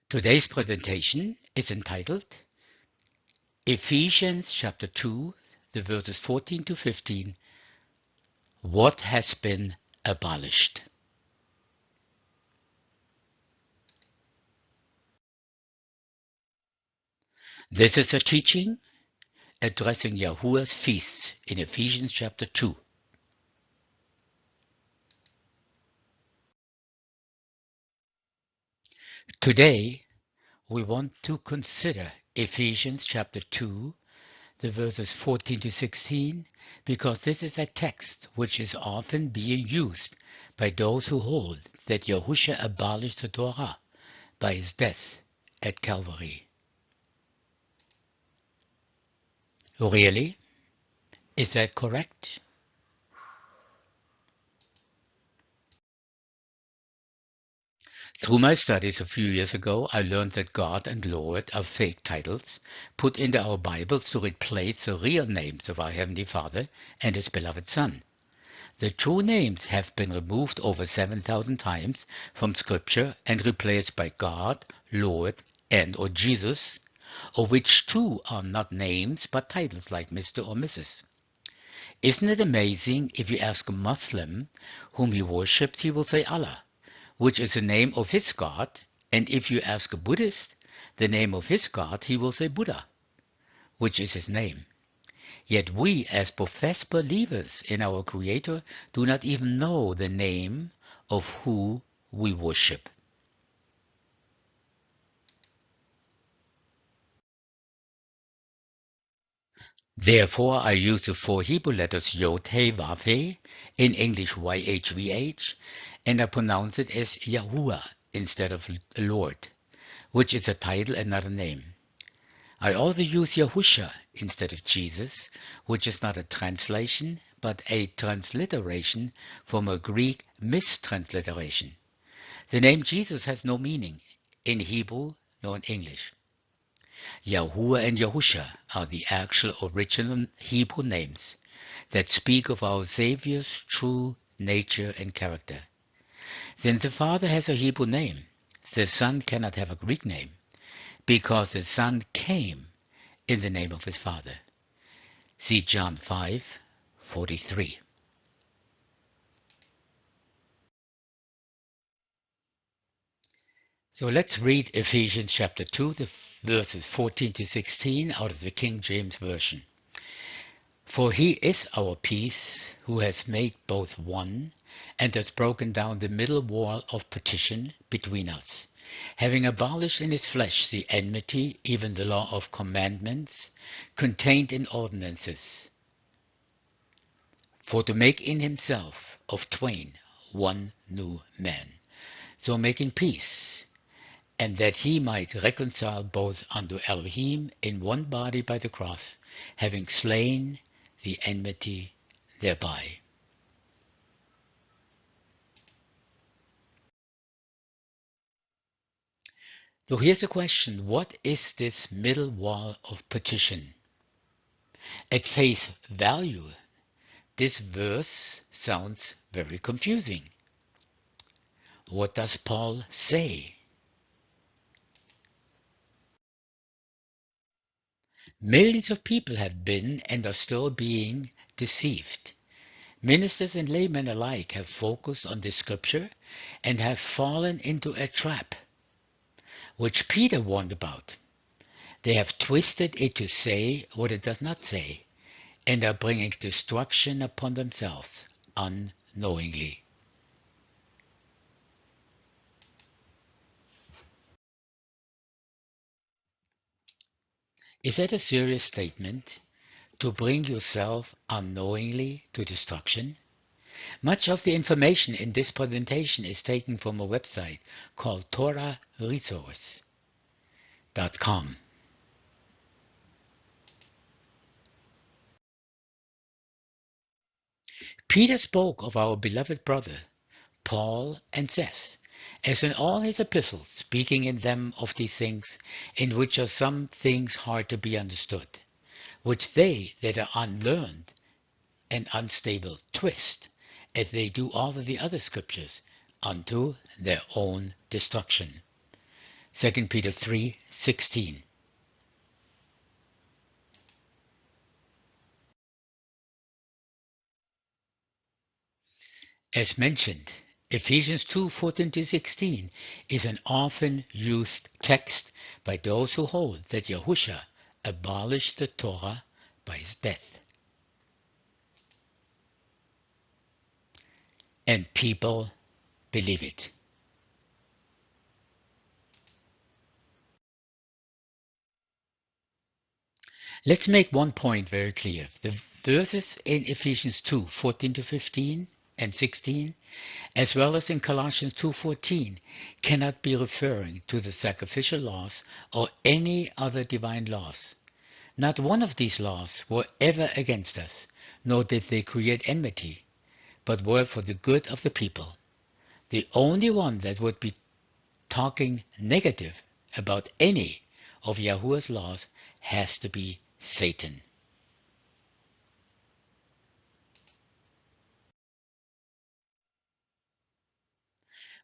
Today's presentation is entitled Ephesians chapter 2, the verses 14 to 15, What has been abolished? This is a teaching addressing Yahusha's feasts in Ephesians chapter 2. Today, we want to consider Ephesians chapter 2, the verses 14 to 16, because this is a text which is often being used by those who hold that Yahusha abolished the Torah by his death at Calvary. Really? Is that correct? Through my studies a few years ago, I learned that God and Lord are fake titles put into our Bibles to replace the real names of our Heavenly Father and His beloved Son. The true names have been removed over 7,000 times from Scripture and replaced by God, Lord, and or Jesus, of which two are not names but titles like Mr. or Mrs. Isn't it amazing if you ask a Muslim whom he worships, he will say Allah, which is the name of his God, and if you ask a Buddhist the name of his God, he will say Buddha, which is his name. Yet we, as professed believers in our Creator, do not even know the name of who we worship. Therefore, I use the four Hebrew letters Yod, He, Vav, He, in English YHVH, and I pronounce it as Yahuwah instead of Lord, which is a title and not a name. I also use Yahusha instead of Jesus, which is not a translation, but a transliteration from a Greek mistransliteration. The name Jesus has no meaning in Hebrew nor in English. Yahuwah and Yahusha are the actual original Hebrew names that speak of our Savior's true nature and character. Since the Father has a Hebrew name, the Son cannot have a Greek name, because the Son came in the name of his Father. See John 5:43. So let's read Ephesians chapter 2, the verses 14 to 16 out of the King James Version. For he is our peace, who has made both one, and has broken down the middle wall of partition between us, having abolished in his flesh the enmity, even the law of commandments contained in ordinances, for to make in himself of twain one new man, so making peace, and that he might reconcile both unto Elohim in one body by the cross, having slain the enmity thereby. So here's a question: what is this middle wall of partition? At face value, this verse sounds very confusing. What does Paul say? Millions of people have been and are still being deceived. Ministers and laymen alike have focused on this scripture and have fallen into a trap, which Peter warned about. They have twisted it to say what it does not say, and are bringing destruction upon themselves unknowingly. Is that a serious statement? To bring yourself unknowingly to destruction? Much of the information in this presentation is taken from a website called TorahResource.com. Peter spoke of our beloved brother, Paul, and says, as in all his epistles, speaking in them of these things, in which are some things hard to be understood, which they that are unlearned and unstable twist, as they do also the other scriptures, unto their own destruction. 2 Peter 3:16. As mentioned, Ephesians 2:14-16 is an often used text by those who hold that Yahusha abolished the Torah by his death. And people believe it. Let's make one point very clear. The verses in Ephesians 2:14-15 and 16, as well as in Colossians 2:14, cannot be referring to the sacrificial laws or any other divine laws. Not one of these laws were ever against us, nor did they create enmity, but were for the good of the people. The only one that would be talking negative about any of Yahuwah's laws has to be Satan.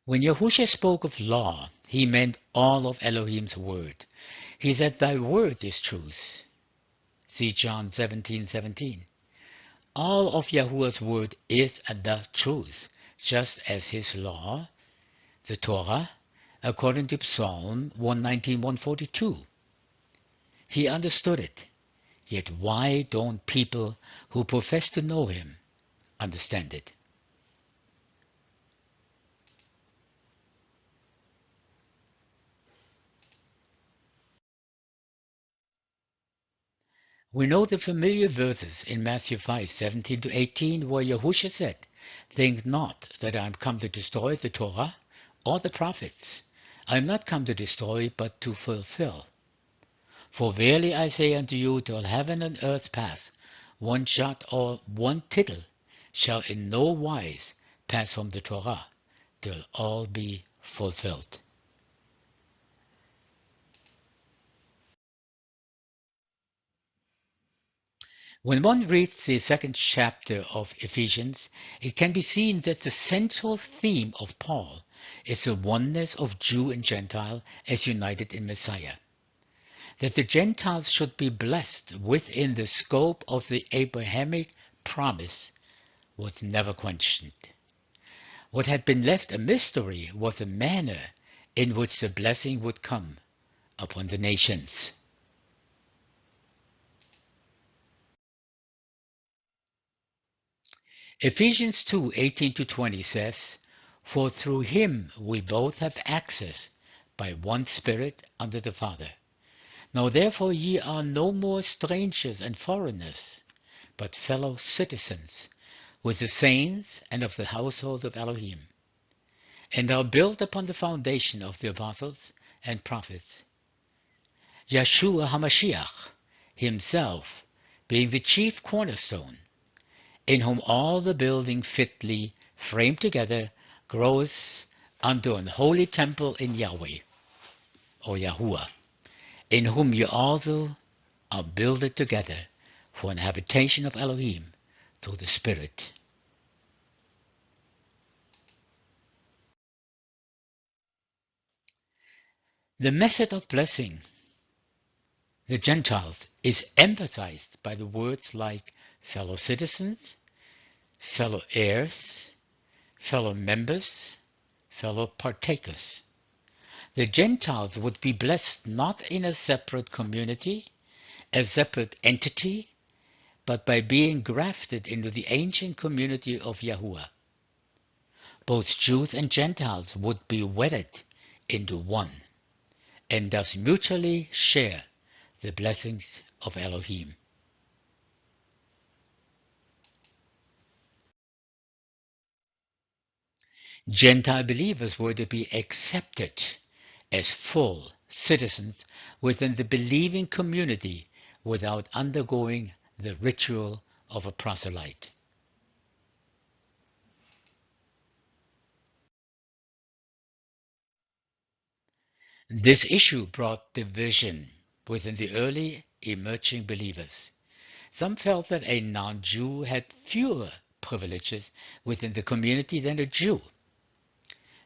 When Yahusha spoke of law, he meant all of Elohim's word. He said, "Thy word is truth." See John 17:17. All of Yahuwah's word is the truth, just as his law, the Torah, according to Psalm 119:142. He understood it. Yet why don't people who profess to know him understand it? We know the familiar verses in Matthew 5:17-18 where Yahusha said, "Think not that I am come to destroy the Torah or the prophets. I am not come to destroy, but to fulfill. For verily I say unto you, till heaven and earth pass, one jot or one tittle shall in no wise pass from the Torah, till all be fulfilled." When one reads the second chapter of Ephesians, it can be seen that the central theme of Paul is the oneness of Jew and Gentile as united in Messiah. That the Gentiles should be blessed within the scope of the Abrahamic promise was never questioned. What had been left a mystery was the manner in which the blessing would come upon the nations. Ephesians 2:18-20 says, "For through him we both have access by one Spirit unto the Father. Now therefore ye are no more strangers and foreigners, but fellow citizens with the saints and of the household of Elohim, and are built upon the foundation of the apostles and prophets, Yahusha HaMashiach himself being the chief cornerstone, in whom all the building fitly framed together grows unto an holy temple in Yahweh, or Yahuwah, in whom ye also are builded together for an habitation of Elohim through the Spirit." The method of blessing the Gentiles is emphasized by the words like fellow citizens, fellow heirs, fellow members, fellow partakers. The Gentiles would be blessed not in a separate community, a separate entity, but by being grafted into the ancient community of Yahuwah. Both Jews and Gentiles would be wedded into one, and thus mutually share the blessings of Elohim. Gentile believers were to be accepted as full citizens within the believing community without undergoing the ritual of a proselyte. This issue brought division within the early emerging believers. Some felt that a non-Jew had fewer privileges within the community than a Jew.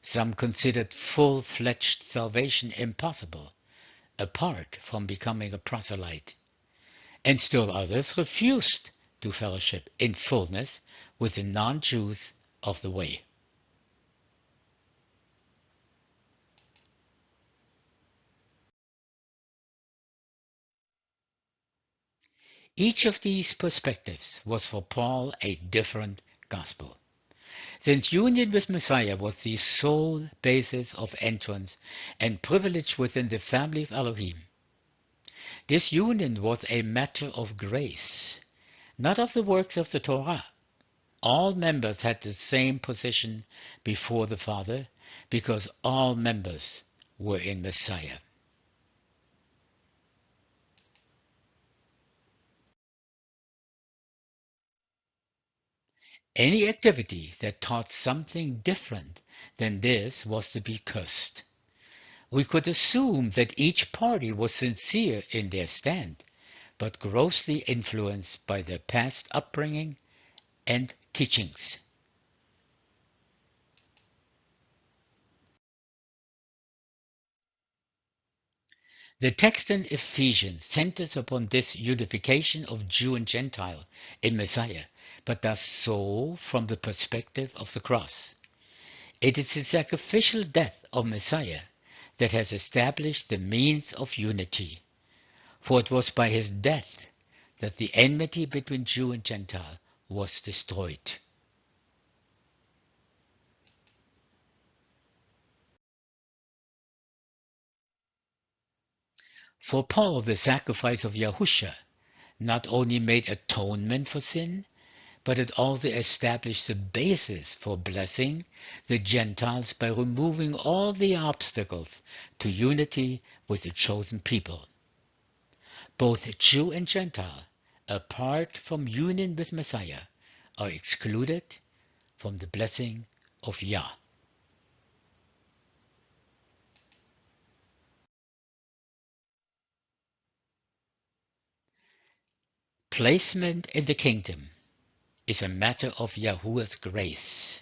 Some considered full-fledged salvation impossible, apart from becoming a proselyte, and still others refused to fellowship in fullness with the non-Jews of the way. Each of these perspectives was for Paul a different gospel. Since union with Messiah was the sole basis of entrance and privilege within the family of Elohim, this union was a matter of grace, not of the works of the Torah. All members had the same position before the Father because all members were in Messiah. Any activity that taught something different than this was to be cursed. We could assume that each party was sincere in their stand, but grossly influenced by their past upbringing and teachings. The text in Ephesians centers upon this unification of Jew and Gentile in Messiah, but does so from the perspective of the cross. It is the sacrificial death of Messiah that has established the means of unity, for it was by his death that the enmity between Jew and Gentile was destroyed. For Paul, the sacrifice of Yahusha not only made atonement for sin, but it also established the basis for blessing the Gentiles by removing all the obstacles to unity with the chosen people. Both Jew and Gentile, apart from union with Messiah, are excluded from the blessing of Yah. Placement in the kingdom is a matter of Yahuwah's grace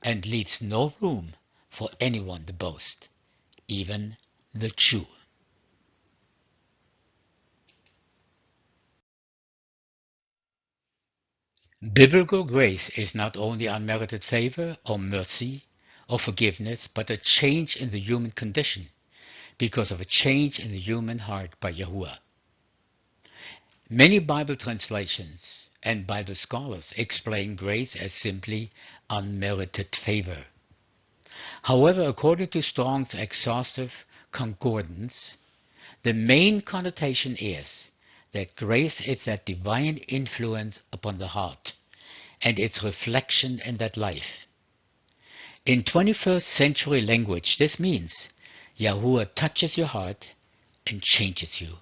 and leaves no room for anyone to boast, even the Jew. Biblical grace is not only unmerited favor or mercy or forgiveness, but a change in the human condition because of a change in the human heart by Yahuwah. Many Bible translations and Bible scholars explain grace as simply unmerited favor. However, according to Strong's exhaustive concordance, the main connotation is that grace is that divine influence upon the heart and its reflection in that life. In 21st century language, this means Yahuwah touches your heart and changes you.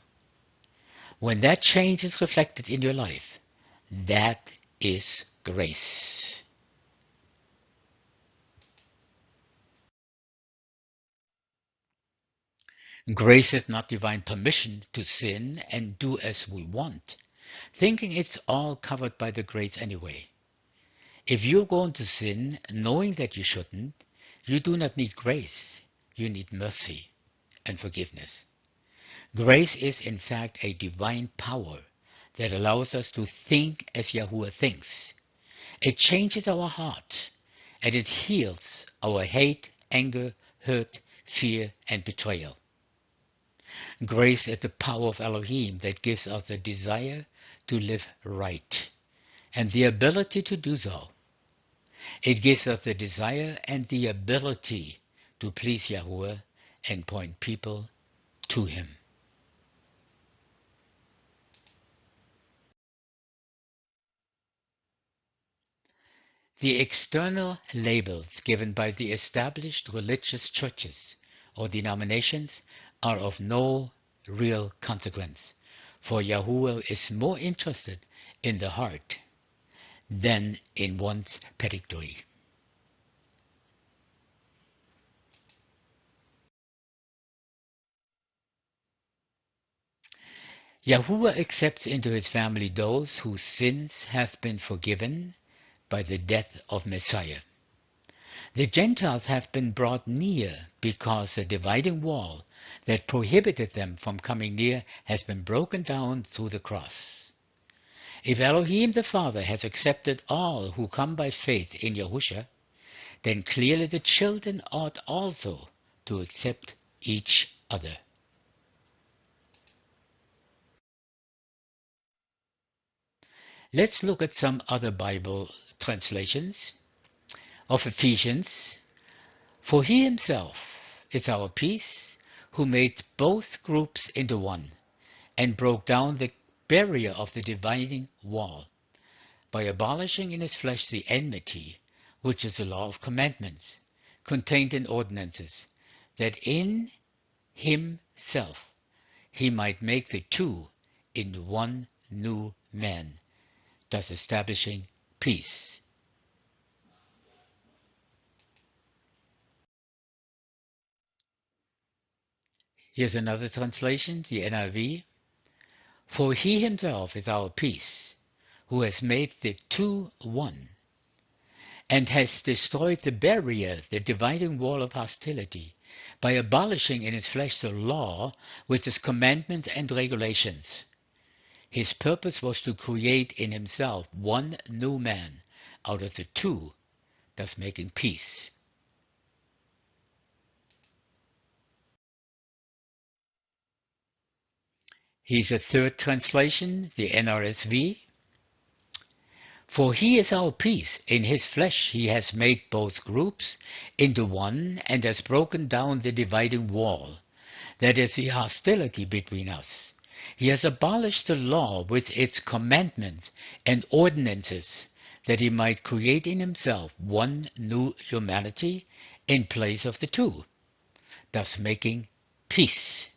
When that change is reflected in your life, that is grace. Grace is not divine permission to sin and do as we want, thinking it's all covered by the grace anyway. If you're going to sin knowing that you shouldn't, you do not need grace. You need mercy and forgiveness. Grace is in fact a divine power that allows us to think as Yahuwah thinks. It changes our heart and it heals our hate, anger, hurt, fear, and betrayal. Grace is the power of Elohim that gives us the desire to live right and the ability to do so. It gives us the desire and the ability to please Yahuwah and point people to Him. The external labels given by the established religious churches or denominations are of no real consequence, for Yahuwah is more interested in the heart than in one's pedigree. Yahuwah accepts into his family those whose sins have been forgiven by the death of Messiah. The Gentiles have been brought near because the dividing wall that prohibited them from coming near has been broken down through the cross. If Elohim the Father has accepted all who come by faith in Yahusha, then clearly the children ought also to accept each other. Let's look at some other Bible translations of Ephesians. For he himself is our peace, who made both groups into one, and broke down the barrier of the dividing wall, by abolishing in his flesh the enmity, which is the law of commandments, contained in ordinances, that in himself he might make the two in one new man, thus establishing peace. Here's another translation, the NIV. For he himself is our peace, who has made the two one, and has destroyed the barrier, the dividing wall of hostility, by abolishing in his flesh the law with its commandments and regulations. His purpose was to create in himself one new man out of the two, thus making peace. Here's a third translation, the NRSV. For he is our peace. In his flesh he has made both groups into one and has broken down the dividing wall, that is the hostility between us. He has abolished the law with its commandments and ordinances, that he might create in himself one new humanity in place of the two, thus making peace.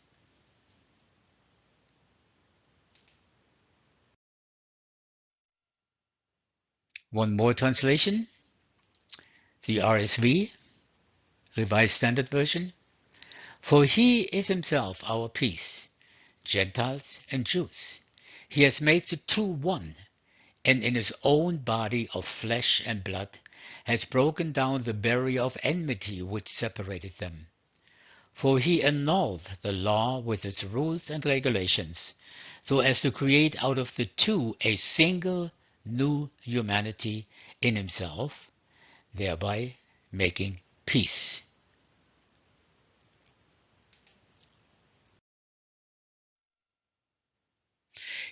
One more translation, the RSV, Revised Standard Version. For he is himself our peace, Gentiles and Jews. He has made the two one, and in his own body of flesh and blood has broken down the barrier of enmity which separated them. For he annulled the law with its rules and regulations, so as to create out of the two a single new humanity in himself, thereby making peace.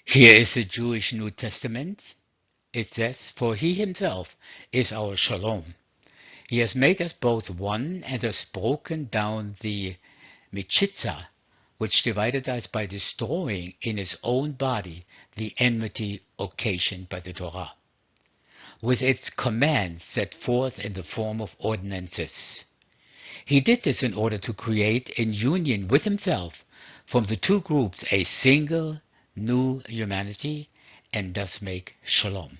Here is the Jewish New Testament. It says, For he himself is our shalom. He has made us both one and has broken down the Mechitza, which divided us by destroying in his own body the enmity occasioned by the Torah, with its commands set forth in the form of ordinances. He did this in order to create in union with himself from the two groups a single new humanity and thus make shalom.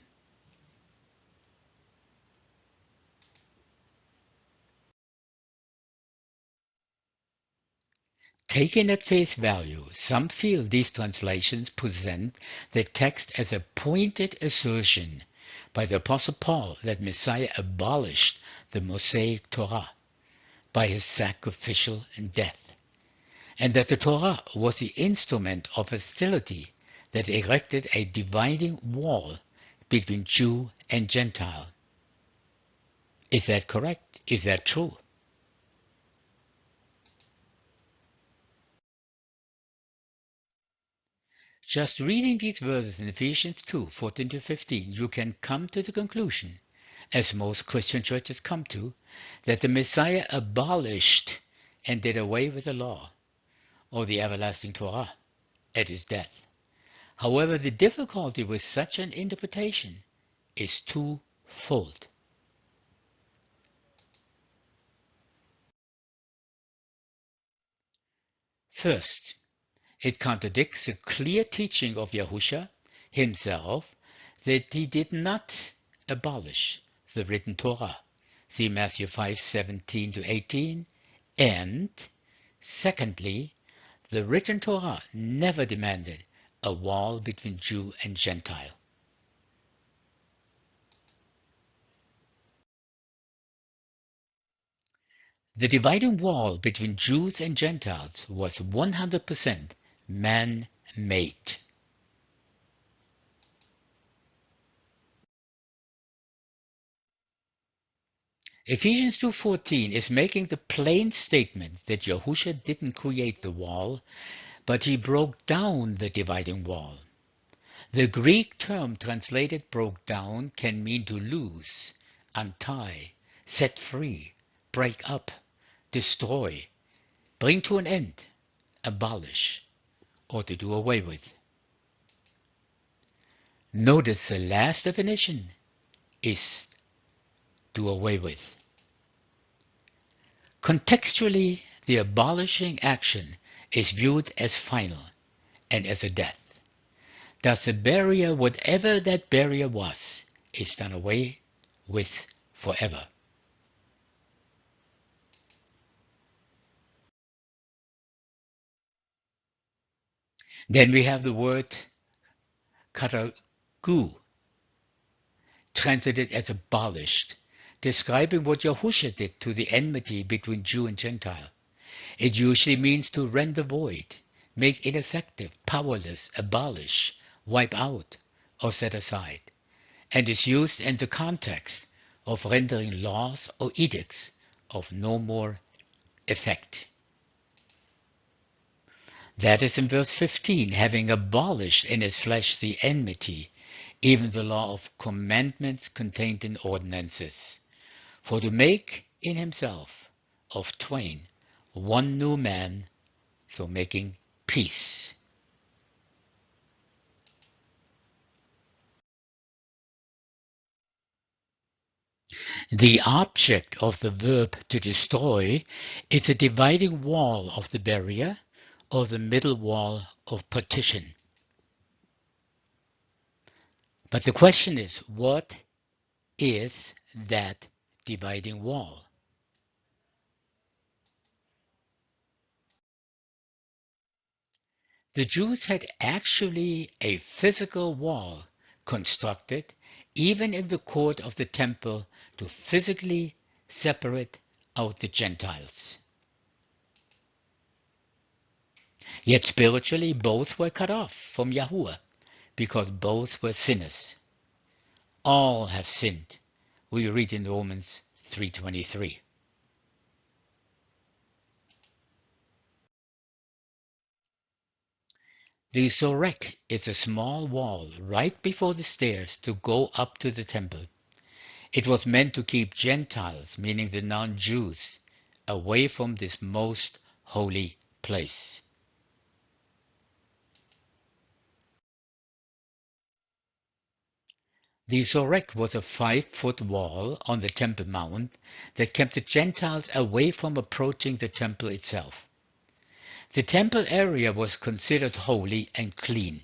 Taken at face value, some feel these translations present the text as a pointed assertion by the Apostle Paul that Messiah abolished the Mosaic Torah by his sacrificial death, and that the Torah was the instrument of hostility that erected a dividing wall between Jew and Gentile. Is that correct? Is that true? Just reading these verses in Ephesians 2:14-15, you can come to the conclusion, as most Christian churches come to, that the Messiah abolished and did away with the law, or the everlasting Torah, at his death. However, the difficulty with such an interpretation is twofold. First, it contradicts the clear teaching of Yahusha himself that he did not abolish the written Torah. See Matthew 5:17-18. And secondly, the written Torah never demanded a wall between Jew and Gentile. The dividing wall between Jews and Gentiles was 100% man-made. Ephesians 2:14 is making the plain statement that Yahusha didn't create the wall, but he broke down the dividing wall. The Greek term translated broke down can mean to loose, untie, set free, break up, destroy, bring to an end, abolish, or to do away with. Notice the last definition is do away with. Contextually, the abolishing action is viewed as final and as a death. Thus the barrier, whatever that barrier was, is done away with forever. Then we have the word katagu, translated as abolished, describing what Yahusha did to the enmity between Jew and Gentile. It usually means to render void, make ineffective, powerless, abolish, wipe out, or set aside, and is used in the context of rendering laws or edicts of no more effect. That is in verse 15, having abolished in his flesh the enmity, even the law of commandments contained in ordinances, for to make in himself of twain one new man, so making peace. The object of the verb to destroy is the dividing wall of the barrier or the middle wall of partition. But the question is, what is that dividing wall? The Jews had actually a physical wall constructed even in the court of the temple to physically separate out the Gentiles. Yet spiritually both were cut off from Yahuwah because both were sinners. All have sinned, we read in Romans 3:23. The Sorek is a small wall right before the stairs to go up to the temple. It was meant to keep Gentiles, meaning the non-Jews, away from this most holy place. The Sorek was a 5-foot wall on the Temple Mount that kept the Gentiles away from approaching the temple itself. The temple area was considered holy and clean.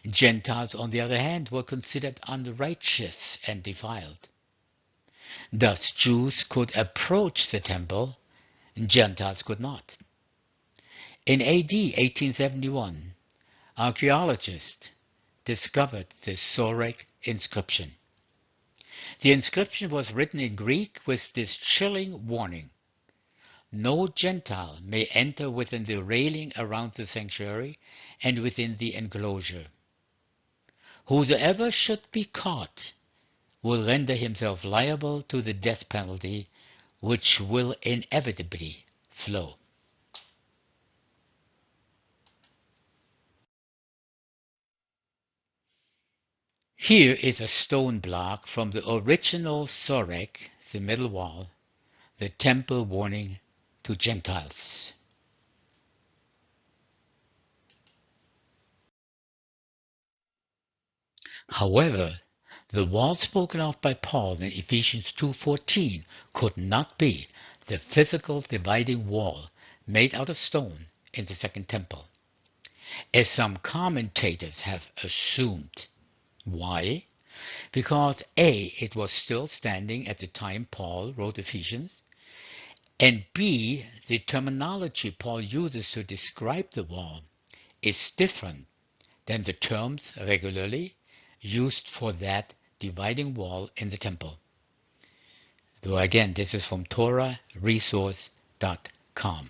Gentiles, on the other hand, were considered unrighteous and defiled. Thus Jews could approach the temple, Gentiles could not. In AD 1871, archaeologists discovered the Sorek inscription. The inscription was written in Greek with this chilling warning: no Gentile may enter within the railing around the sanctuary and within the enclosure. Whosoever should be caught will render himself liable to the death penalty, which will inevitably flow. Here is a stone block from the original Sorek, the middle wall, the temple warning to Gentiles. However, the wall spoken of by Paul in Ephesians 2:14 could not be the physical dividing wall made out of stone in the Second Temple, as some commentators have assumed. Why? Because A, it was still standing at the time Paul wrote Ephesians, and B, the terminology Paul uses to describe the wall is different than the terms regularly used for that dividing wall in the temple. So again, this is from TorahResource.com.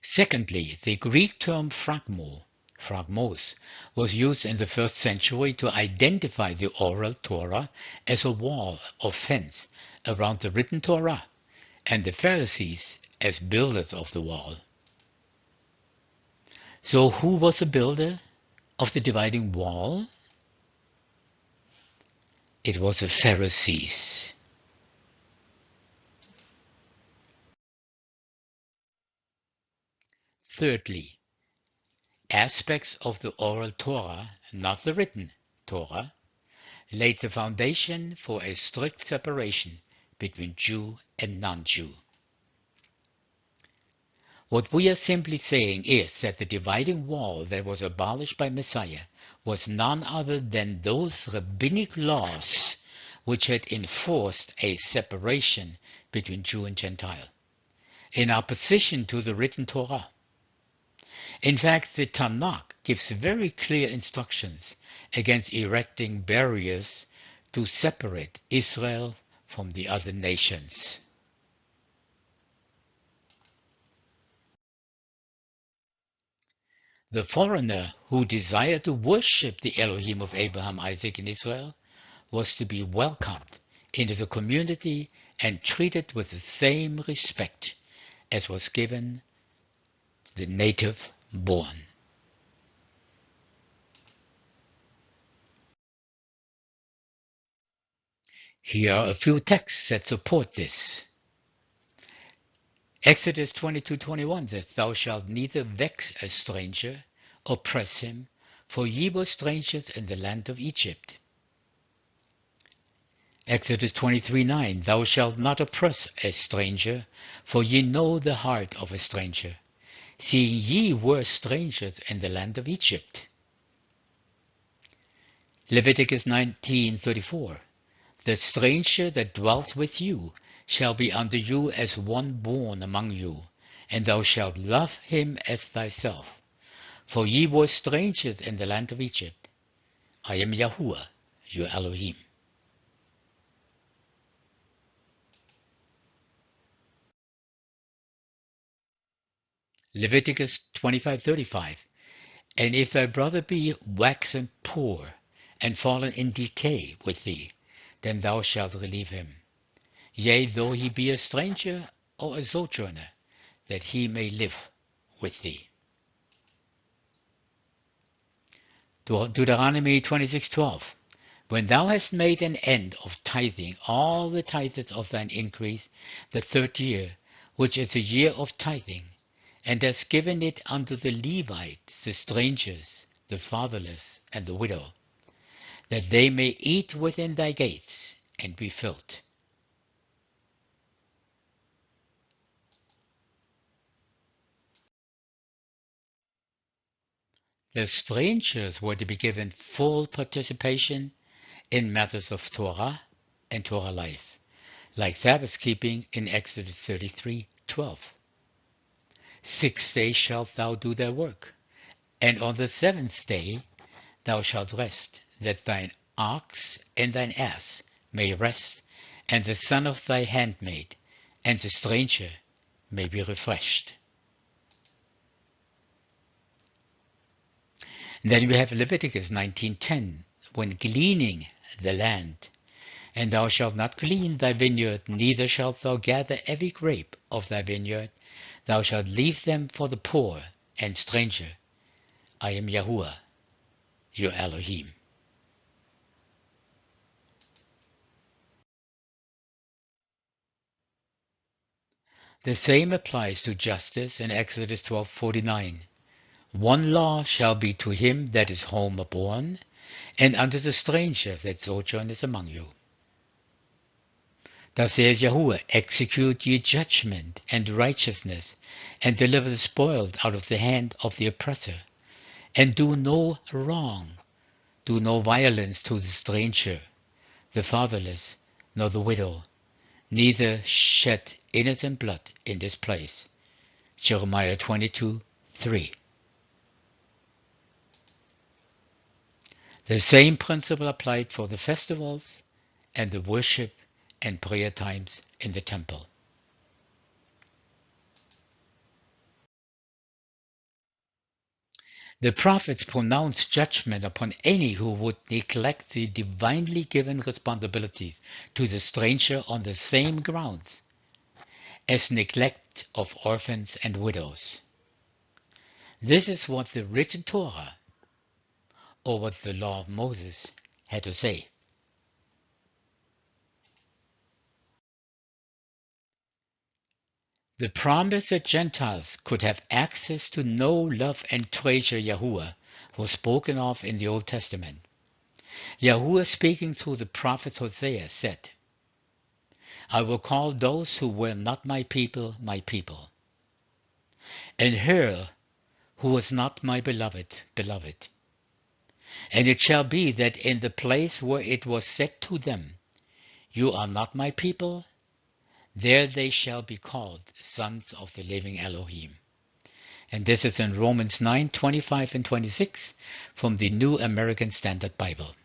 Secondly, the Greek term phragmos, was used in the first century to identify the oral Torah as a wall or fence around the written Torah, and the Pharisees as builders of the wall. So who was the builder of the dividing wall? It was the Pharisees. Thirdly, aspects of the oral Torah, not the written Torah, laid the foundation for a strict separation between Jew and non-Jew. What we are simply saying is that the dividing wall that was abolished by Messiah was none other than those rabbinic laws which had enforced a separation between Jew and Gentile, in opposition to the written Torah. In fact, the Tanakh gives very clear instructions against erecting barriers to separate Israel from the other nations. The foreigner who desired to worship the Elohim of Abraham, Isaac, and Israel was to be welcomed into the community and treated with the same respect as was given to the native born. Here are a few texts that support this. Exodus 22:21 says, "Thou shalt neither vex a stranger, oppress him, for ye were strangers in the land of Egypt." Exodus 23:9, "Thou shalt not oppress a stranger, for ye know the heart of a stranger, seeing ye were strangers in the land of Egypt." Leviticus 19:34, "The stranger that dwells with you shall be unto you as one born among you, and thou shalt love him as thyself. For ye were strangers in the land of Egypt. I am Yahuwah, your Elohim." Leviticus 25:35, "And if thy brother be waxen poor, and fallen in decay with thee, then thou shalt relieve him, yea, though he be a stranger or a sojourner, that he may live with thee." Deuteronomy 26:12, "When thou hast made an end of tithing all the tithes of thine increase, the third year, which is the year of tithing, and hast given it unto the Levites, the strangers, the fatherless, and the widow, that they may eat within thy gates, and be filled." The strangers were to be given full participation in matters of Torah and Torah life, like Sabbath keeping in Exodus 33:12. 6 days shalt thou do thy work, and on the seventh day thou shalt rest, that thine ox and thine ass may rest, and the son of thy handmaid, and the stranger may be refreshed. And then we have Leviticus 19:10, when gleaning the land. "And thou shalt not glean thy vineyard, neither shalt thou gather every grape of thy vineyard. Thou shalt leave them for the poor and stranger. I am Yahuwah, your Elohim." The same applies to justice in Exodus 12:49. "One law shall be to him that is home-born, and unto the stranger that sojourneth among you." Thus says Yahuwah, "Execute ye judgment and righteousness, and deliver the spoiled out of the hand of the oppressor, and do no wrong, do no violence to the stranger, the fatherless, nor the widow, neither shed innocent blood in this place." Jeremiah 22:3. The same principle applied for the festivals and the worship and prayer times in the temple. The prophets pronounced judgment upon any who would neglect the divinely given responsibilities to the stranger on the same grounds as neglect of orphans and widows. This is what the written Torah, or what the law of Moses, had to say. The promise that Gentiles could have access to know, love, and treasure Yahuwah was spoken of in the Old Testament. Yahuwah, speaking through the prophet Hosea, said, I will call those who were not my people, and her who was not my beloved, beloved. And it shall be that in the place where it was said to them, You are not my people, there they shall be called sons of the living Elohim. And this is in Romans 9:25 and 26 from the New American Standard Bible.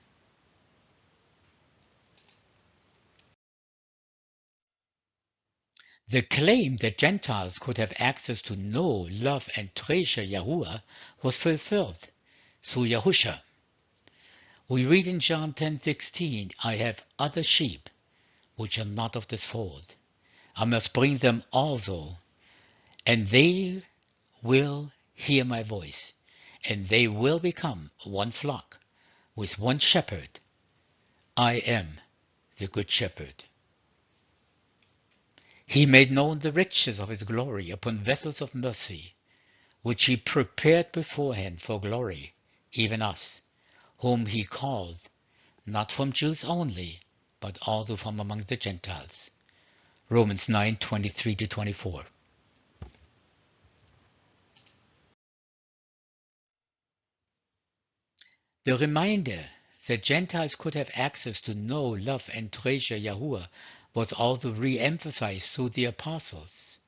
The claim that Gentiles could have access to know, love, and treasure Yahuwah was fulfilled through Yahusha. We read in John 10:16, I have other sheep which are not of this fold. I must bring them also, and they will hear my voice, and they will become one flock with one shepherd. I am the good shepherd. He made known the riches of his glory upon vessels of mercy, which he prepared beforehand for glory, even us, whom he called, not from Jews only, but also from among the Gentiles. Romans 9:23-24. The reminder that Gentiles could have access to know, love, and treasure Yahuwah was also re-emphasized through the apostles.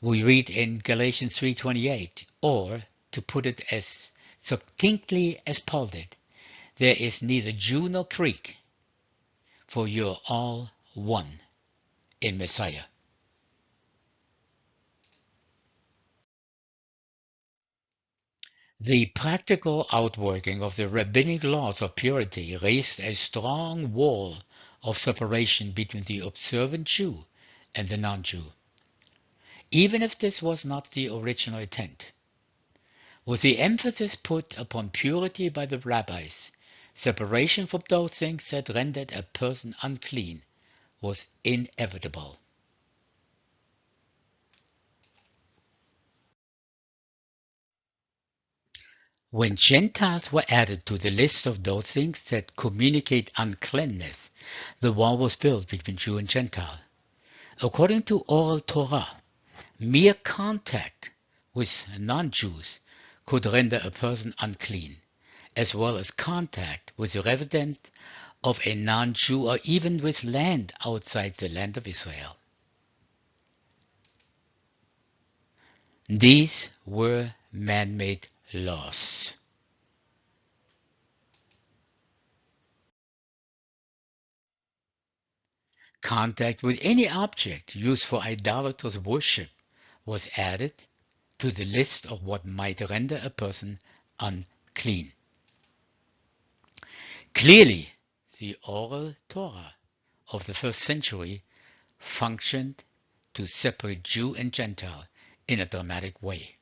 We read in Galatians 3:28, or, to put it as succinctly as Paul did, there is neither Jew nor Greek, for you are all one in Messiah. The practical outworking of the rabbinic laws of purity raised a strong wall of separation between the observant Jew and the non-Jew, even if this was not the original intent. With the emphasis put upon purity by the rabbis, separation from those things that rendered a person unclean was inevitable. When Gentiles were added to the list of those things that communicate uncleanness, the wall was built between Jew and Gentile. According to oral Torah, mere contact with non-Jews could render a person unclean, as well as contact with the resident of a non-Jew or even with land outside the land of Israel. These were man-made laws. Contact with any object used for idolatrous worship was added to the list of what might render a person unclean. Clearly, the oral Torah of the first century functioned to separate Jew and Gentile in a dramatic way.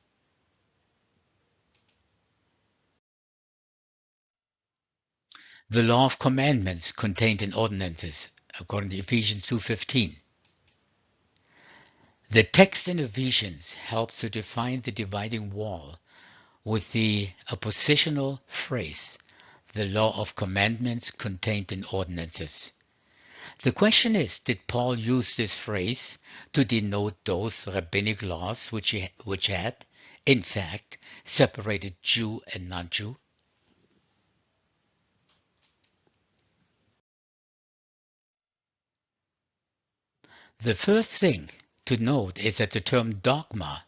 The law of commandments contained in ordinances, according to Ephesians 2:15. The text in Ephesians helps to define the dividing wall with the oppositional phrase, the law of commandments contained in ordinances. The question is, did Paul use this phrase to denote those rabbinic laws which had, in fact, separated Jew and non-Jew? The first thing to note is that the term dogma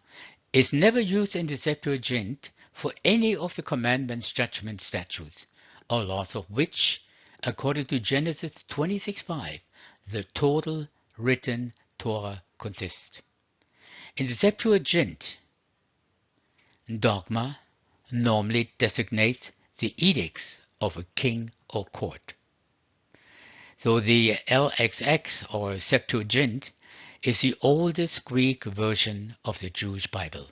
is never used in the Septuagint for any of the commandments, judgments, statutes, or laws of which, according to Genesis 26:5, the total written Torah consists. In the Septuagint, dogma normally designates the edicts of a king or court. So the LXX or Septuagint is the oldest Greek version of the Jewish Bible.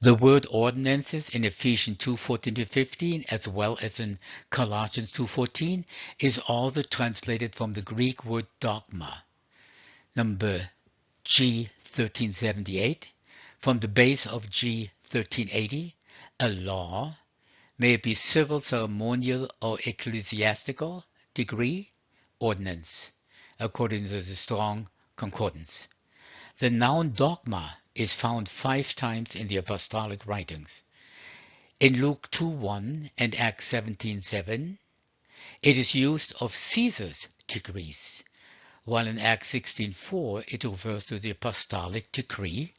The word ordinances in Ephesians 2:14-15 as well as in Colossians 2:14 is also translated from the Greek word dogma, number G 1378, from the base of G 1380, a law, may it be civil, ceremonial, or ecclesiastical degree, ordinance, according to the Strong Concordance. The noun dogma is found 5 times in the apostolic writings. In Luke 2:1 and Acts 17:7, it is used of Caesar's decrees, while in Acts 16:4 it refers to the apostolic decree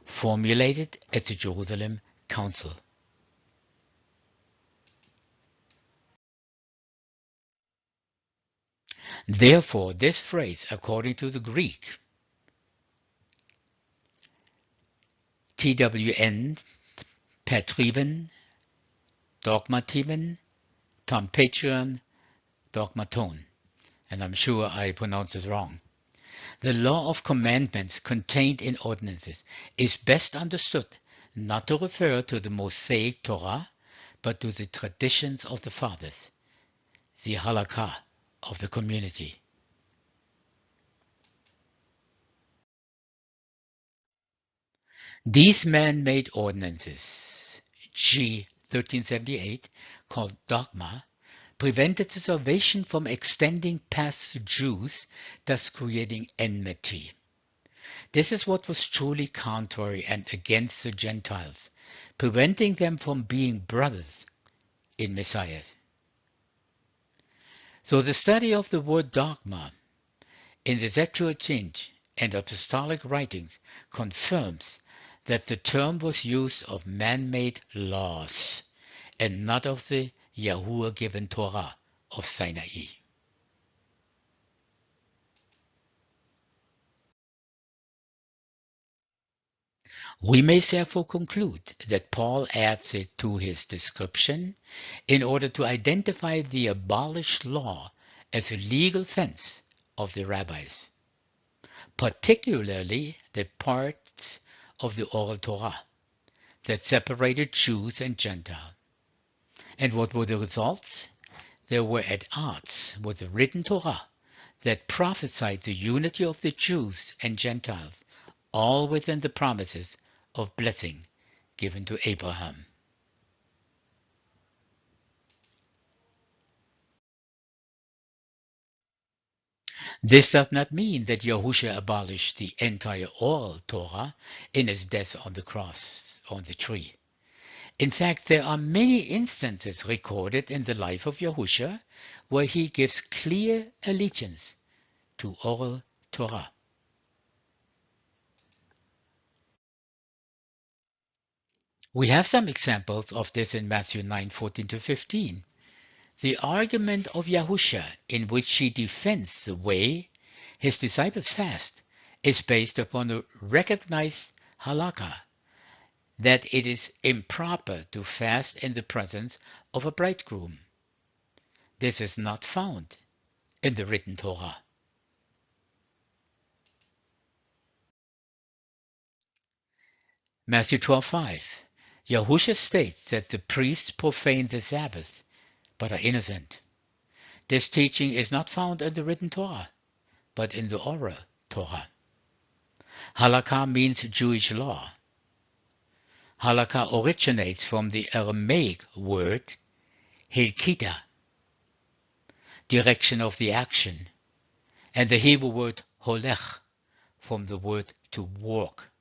formulated at the Jerusalem Council. Therefore, this phrase, according to the Greek, TWN, patriven, dogmativen, tom patreon, dogmaton, and I'm sure I pronounced it wrong. The law of commandments contained in ordinances is best understood not to refer to the Mosaic Torah, but to the traditions of the fathers, the halakha of the community. These man-made ordinances, G 1378, called dogma, prevented the salvation from extending past the Jews, thus creating enmity. This is what was truly contrary and against the Gentiles, preventing them from being brothers in Messiah. So the study of the word dogma in the Septuagint and apostolic writings confirms that the term was used of man-made laws and not of the Yahuwah-given Torah of Sinai. We may therefore conclude that Paul adds it to his description in order to identify the abolished law as a legal fence of the rabbis, particularly the parts of the oral Torah that separated Jews and Gentiles. And what were the results? They were at odds with the written Torah that prophesied the unity of the Jews and Gentiles, all within the promises of blessing given to Abraham. This does not mean that Yahusha abolished the entire oral Torah in his death on the cross, on the tree. In fact, there are many instances recorded in the life of Yahusha where he gives clear allegiance to oral Torah. We have some examples of this in Matthew 9:14-15. The argument of Yahusha in which he defends the way his disciples fast is based upon a recognized halakha that it is improper to fast in the presence of a bridegroom. This is not found in the written Torah. Matthew 12:5. Yahusha states that the priests profane the Sabbath but are innocent. This teaching is not found in the written Torah, but in the oral Torah. Halakha means Jewish law. Halakha originates from the Aramaic word hilkita, direction of the action, and the Hebrew word holech, from the word to walk.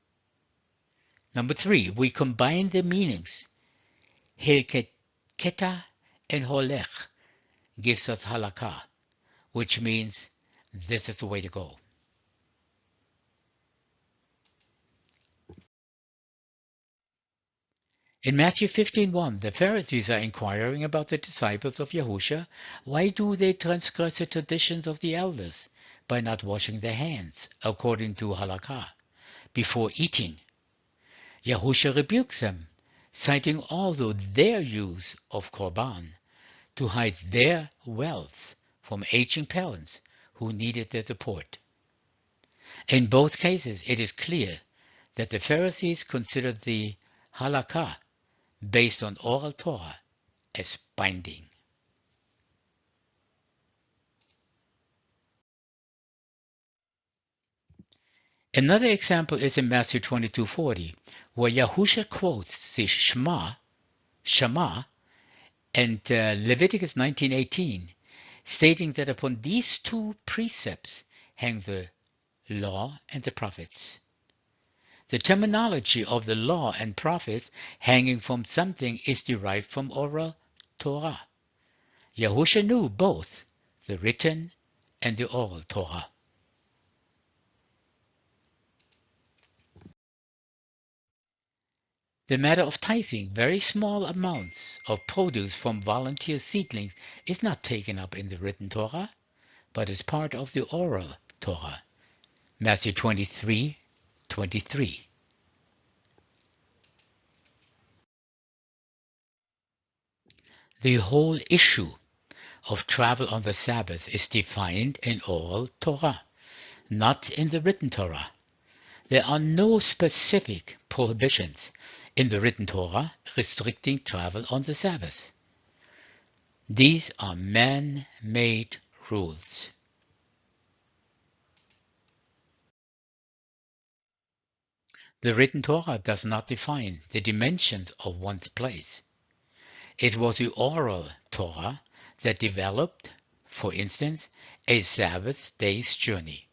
Number 3, we combine the meanings. Hilketa and holech gives us halakha, which means this is the way to go. In Matthew 15:1, the Pharisees are inquiring about the disciples of Yahusha. Why do they transgress the traditions of the elders by not washing their hands, according to halakha, before eating? Yahusha rebukes them, citing also their use of korban to hide their wealth from aging parents who needed their support. In both cases, it is clear that the Pharisees considered the halakha based on oral Torah as binding. Another example is in Matthew 22:40, where Yahusha quotes the Shema, and Leviticus 19:18, stating that upon these two precepts hang the law and the prophets. The terminology of the law and prophets hanging from something is derived from oral Torah. Yahusha knew both the written and the oral Torah. The matter of tithing very small amounts of produce from volunteer seedlings is not taken up in the written Torah, but is part of the oral Torah. Matthew 23:23. The whole issue of travel on the Sabbath is defined in oral Torah, not in the written Torah. There are no specific prohibitions in the written Torah restricting travel on the Sabbath. These are man-made rules. The written Torah does not define the dimensions of one's place. It was the oral Torah that developed, for instance, a Sabbath day's journey.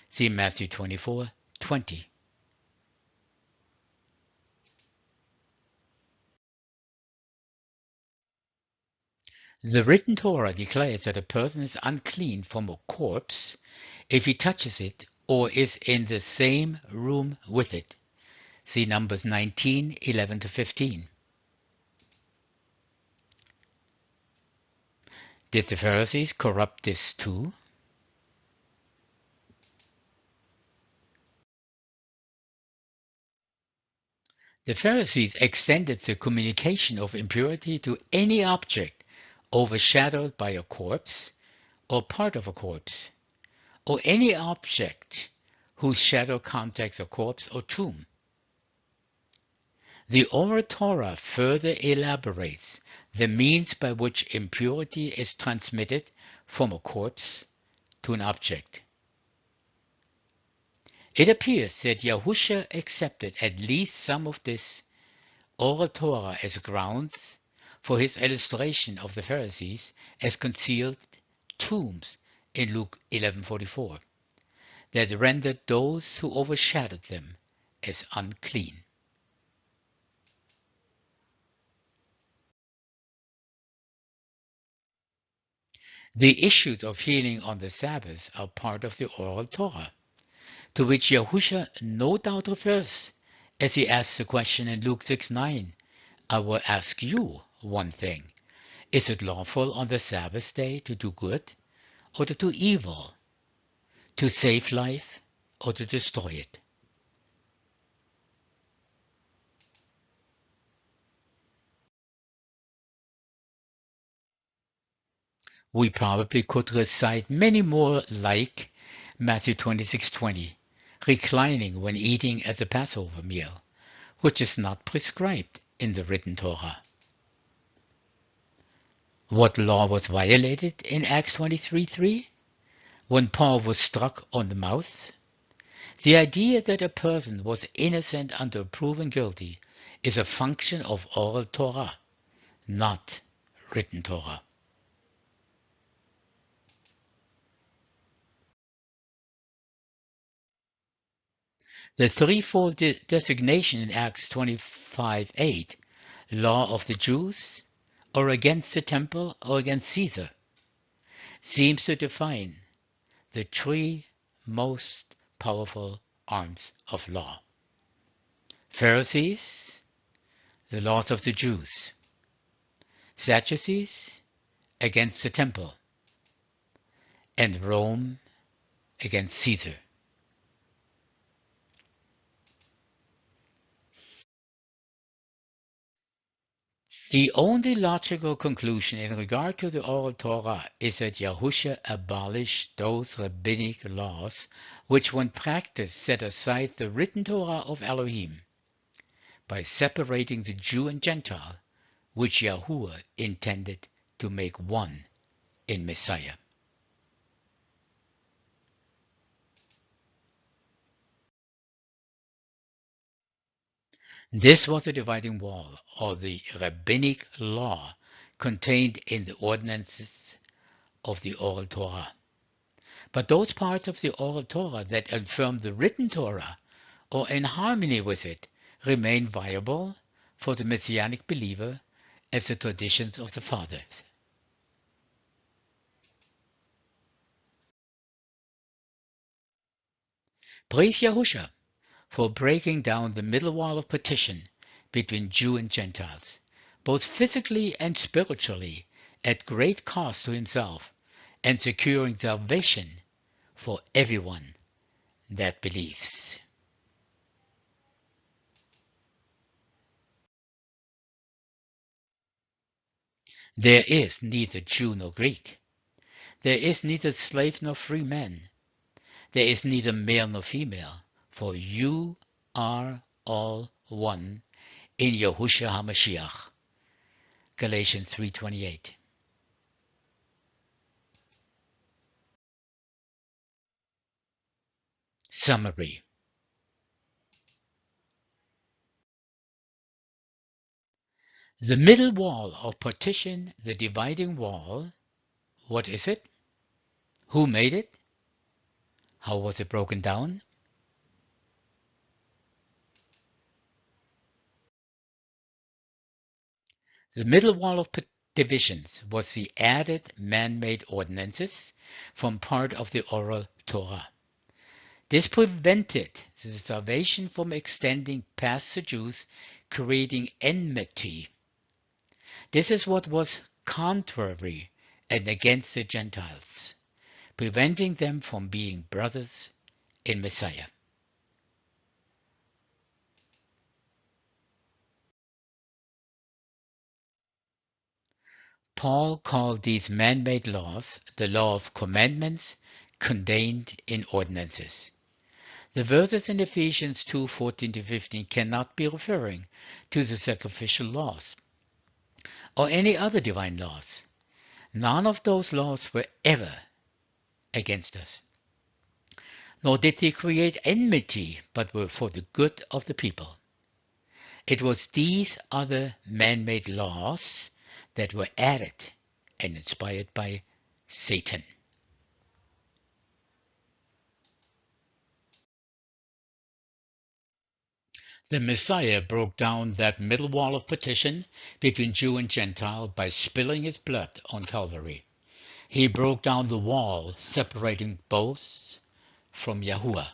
See Matthew 24:20. The written Torah declares that a person is unclean from a corpse if he touches it or is in the same room with it. See Numbers 19:11-15. Did the Pharisees corrupt this too? The Pharisees extended the communication of impurity to any object overshadowed by a corpse or part of a corpse, or any object whose shadow contacts a corpse or tomb. The oral Torah further elaborates the means by which impurity is transmitted from a corpse to an object. It appears that Yahusha accepted at least some of this oral Torah as grounds for his illustration of the Pharisees as concealed tombs in Luke 11:44, that rendered those who overshadowed them as unclean. The issues of healing on the Sabbath are part of the oral Torah, to which Yahusha no doubt refers, as he asks the question in Luke 6:9, I will ask you one thing. Is it lawful on the Sabbath day to do good or to do evil, to save life or to destroy it? We probably could recite many more like Matthew 26:20, reclining when eating at the Passover meal, which is not prescribed in the written Torah. What law was violated in Acts 23:3 when Paul was struck on the mouth? The idea that a person was innocent until proven guilty is a function of oral Torah, not written Torah. The threefold designation in Acts 25:8, law of the Jews, or against the temple, or against Caesar, seems to define the three most powerful arms of law: Pharisees, the laws of the Jews. Sadducees against the temple, and Rome against Caesar. The only logical conclusion in regard to the oral Torah is that Yahusha abolished those rabbinic laws which when practiced set aside the written Torah of Elohim by separating the Jew and Gentile, which Yahuwah intended to make one in Messiah. This was the dividing wall, or the rabbinic law contained in the ordinances of the oral Torah. But those parts of the oral Torah that affirm the written Torah, or in harmony with it, remain viable for the Messianic believer as the traditions of the fathers. Praise Yahusha for breaking down the middle wall of partition between Jew and Gentiles, both physically and spiritually, at great cost to himself, and securing salvation for everyone that believes. There is neither Jew nor Greek. There is neither slave nor free man. There is neither male nor female, for you are all one in Yahusha HaMashiach. Galatians 3:28. Summary. The middle wall of partition, the dividing wall, what is it? Who made it? How was it broken down? The middle wall of divisions was the added man-made ordinances from part of the oral Torah. This prevented the salvation from extending past the Jews, creating enmity. This is what was contrary and against the Gentiles, preventing them from being brothers in Messiah. Paul called these man-made laws the law of commandments contained in ordinances. The verses in Ephesians 2:14-15 cannot be referring to the sacrificial laws or any other divine laws. None of those laws were ever against us, nor did they create enmity, but were for the good of the people. It was these other man-made laws that were added and inspired by Satan. The Messiah broke down that middle wall of partition between Jew and Gentile by spilling his blood on Calvary. He broke down the wall separating both from Yahuwah.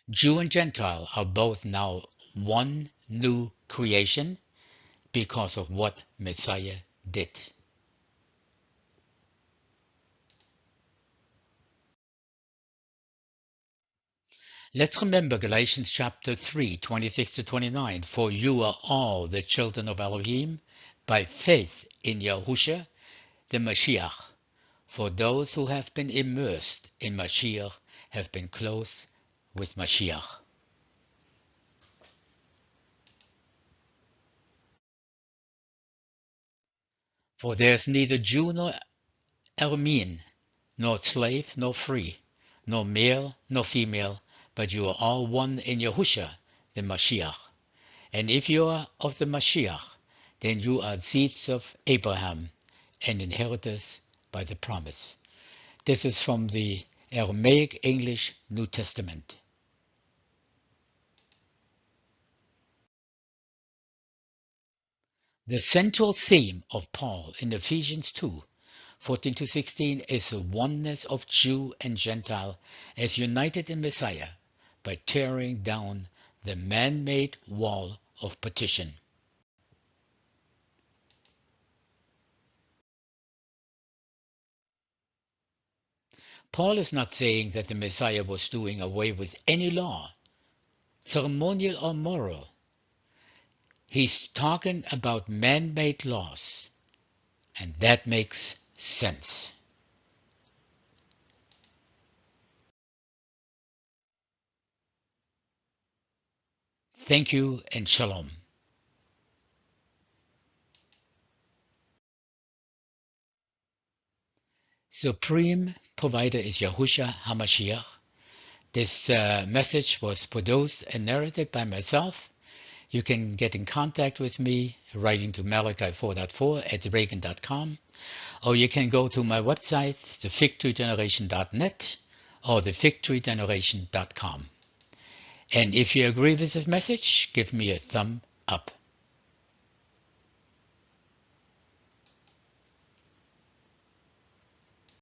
Jew and Gentile are both now one new creation because of what Messiah did. Let's remember Galatians chapter 3, 26-29. For you are all the children of Elohim by faith in Yahusha, the Mashiach. For those who have been immersed in Mashiach have been clothed with Mashiach. For there is neither Jew nor Aramean, nor slave nor free, nor male nor female, but you are all one in Yahusha, the Mashiach. And if you are of the Mashiach, then you are seeds of Abraham and inheritors by the promise. This is from the Aramaic English New Testament. The central theme of Paul in Ephesians 2 14 to 16 is the oneness of Jew and Gentile as united in Messiah by tearing down the man-made wall of partition. Paul is not saying that the Messiah was doing away with any law, ceremonial or moral. He's talking about man-made laws, and that makes sense. Thank you and shalom. Supreme provider is Yahusha HaMashiach. This message was produced and narrated by myself. You can get in contact with me writing to Malachi 4.4@reagan.com, or you can go to my website, thefigtreegeneration.net or thefigtreegeneration.com. And if you agree with this message, give me a thumb up.